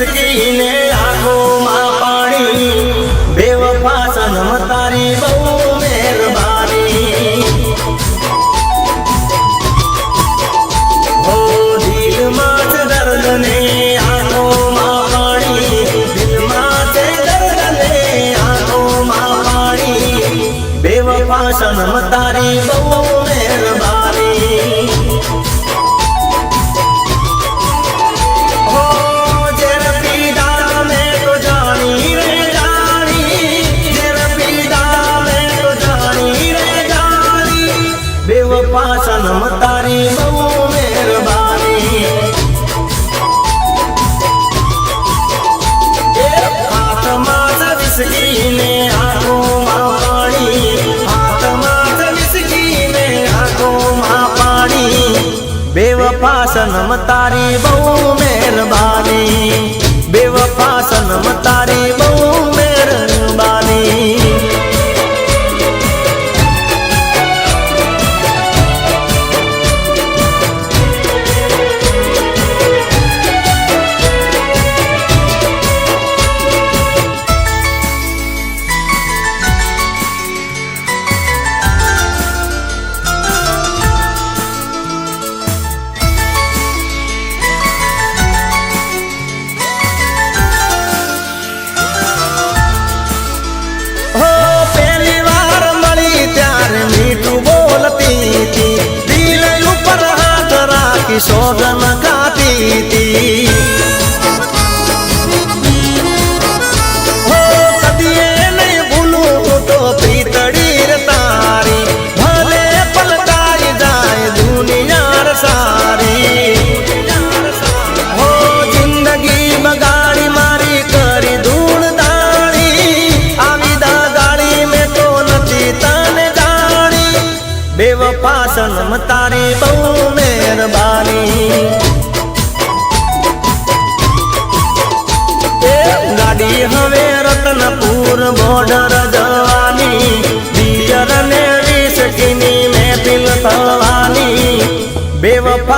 વિસકીને આંખોમાં પાણી બેવફા સનમ તારી બહુ મહેરબાની હો દિલમાં છે દર્દ ને આંખોમાં પાણી દિલમાં છે દર્દ ને આંખોમાં પાણી બેવફા સનમ તારી બહુ મહેરબાની बेवफा सनम तारी बहु मेहरबानी हाथ माथ विसकीने आंखों पानी हाथ माथ विसकीने आंखों पानी बेवफा सनम तारी बहु मेहरबानी बेवफा सनम तारी बहु मेहरबानी सोगन गाती थी हो कदिए नहीं भूलूं तो प्रीतड़ी तारी भले पलटाई जाए दुनिया सारी हो जिंदगी बगाड़ी मारी करी धूल दाड़ी आविदा गाड़ी में तो नची तन गाड़ी बेवफा सनम तारी बहु मेहरबानी गाड़ी हवे रतनपुर बॉर्डर जवानी दियर ने विसकीनी में दिल थवानी बेवफा